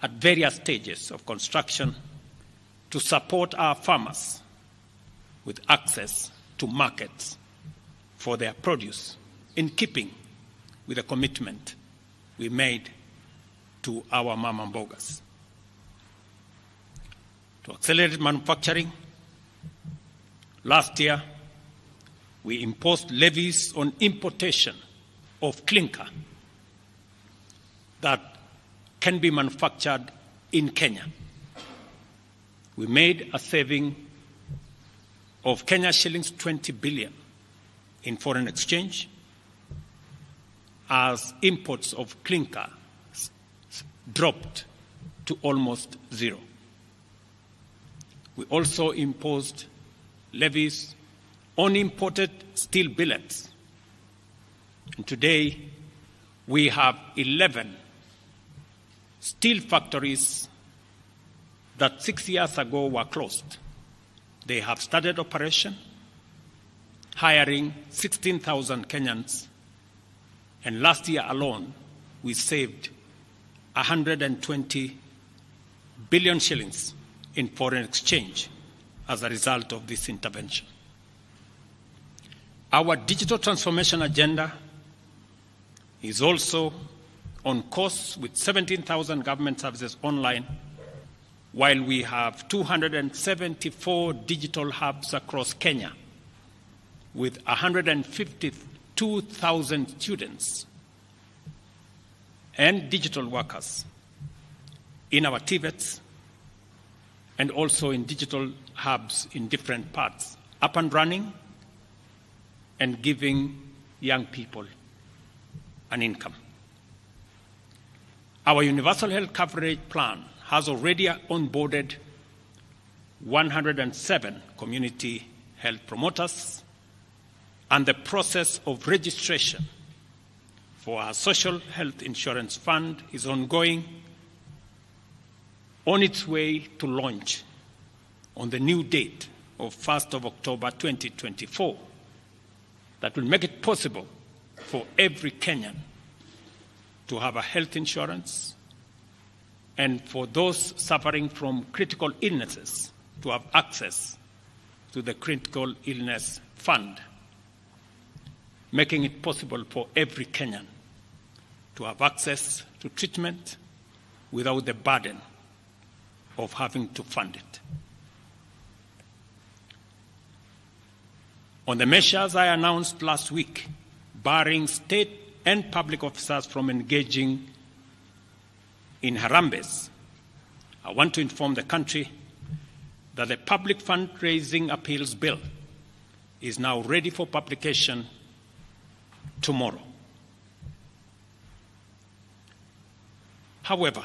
at various stages of construction to support our farmers with access to markets for their produce, in keeping with the commitment we made to our mama mbogas. To accelerate manufacturing, last year we imposed levies on importation of clinker that can be manufactured in Kenya. We made a saving of Kenya shillings 20 billion in foreign exchange as imports of clinker dropped to almost zero. We also imposed levies on imported steel billets. And today, we have 11 steel factories that 6 years ago were closed. They have started operation, hiring 16,000 Kenyans, and last year alone, we saved 120 billion shillings in foreign exchange as a result of this intervention. Our digital transformation agenda is also on course with 17,000 government services online, while we have 274 digital hubs across Kenya with 152,000 students and digital workers in our TVETs and also in digital hubs in different parts, up and running and giving young people an income. Our universal health coverage plan has already onboarded 107 community health promoters, and the process of registration for our social health insurance fund is ongoing, on its way to launch on the new date of 1st of October 2024 that will make it possible for every Kenyan to have a health insurance, and for those suffering from critical illnesses to have access to the critical illness fund, making it possible for every Kenyan to have access to treatment without the burden of having to fund it. On the measures I announced last week, barring state and public officers from engaging in Harambes, I want to inform the country that the Public Fundraising Appeals Bill is now ready for publication tomorrow. However,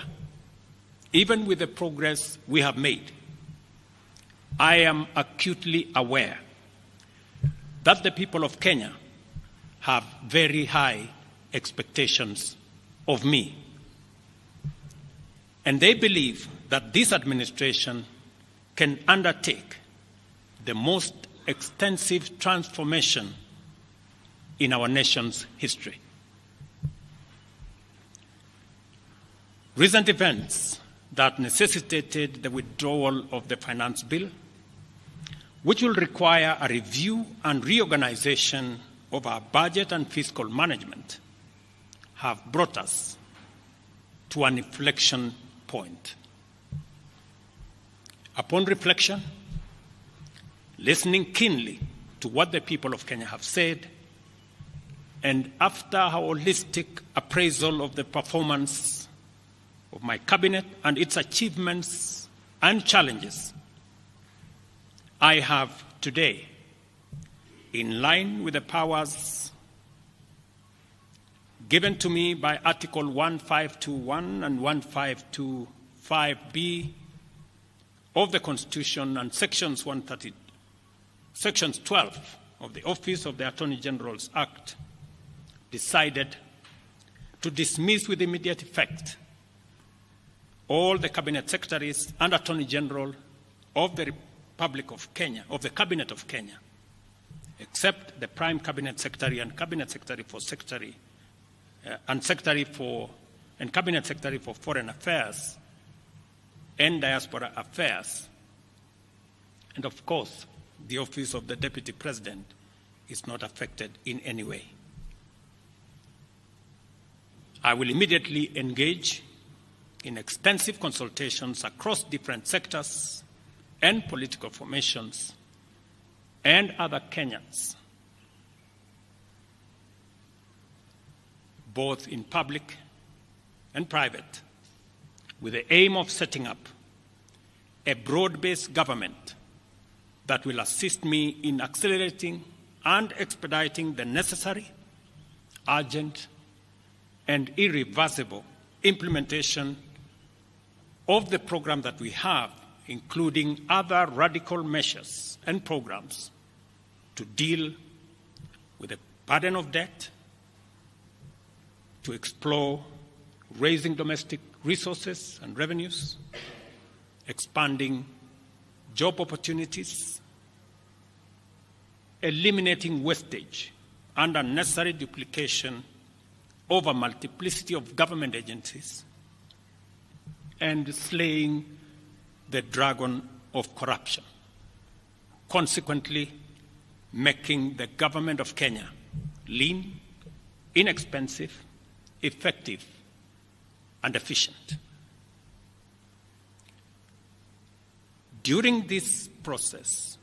even with the progress we have made, I am acutely aware that the people of Kenya have very high expectations of me. And they believe that this administration can undertake the most extensive transformation in our nation's history. Recent events that necessitated the withdrawal of the finance bill, which will require a review and reorganization of our budget and fiscal management, have brought us to an inflection point. Upon reflection, listening keenly to what the people of Kenya have said, and after a holistic appraisal of the performance of my cabinet and its achievements and challenges, I have today, in line with the powers given to me by Article 1521 and 1525B of the Constitution and Sections 12 of the Office of the Attorney General's Act, decided to dismiss with immediate effect all the Cabinet Secretaries and Attorney General of the Republic of Kenya, of the Cabinet of Kenya, except the Prime Cabinet Secretary and Cabinet Secretary for Cabinet Secretary for Foreign Affairs and Diaspora Affairs, and of course, the Office of the Deputy President is not affected in any way. I will immediately engage in extensive consultations across different sectors and political formations and other Kenyans, both in public and private, with the aim of setting up a broad-based government that will assist me in accelerating and expediting the necessary, urgent, and irreversible implementation of the program that we have, including other radical measures and programs to deal with the burden of debt, to explore raising domestic resources and revenues, expanding job opportunities, eliminating wastage and unnecessary duplication of a multiplicity of government agencies, and slaying the dragon of corruption, consequently making the government of Kenya lean, inexpensive, effective, and efficient. During this process,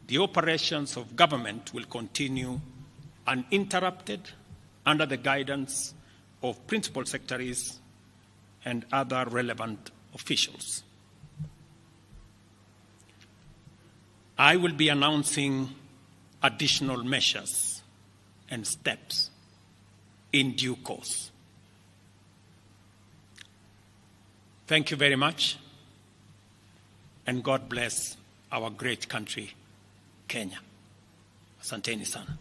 the operations of government will continue uninterrupted under the guidance of principal secretaries and other relevant officials. I will be announcing additional measures and steps in due course. Thank you very much, and God bless our great country, Kenya. Asanteni sana.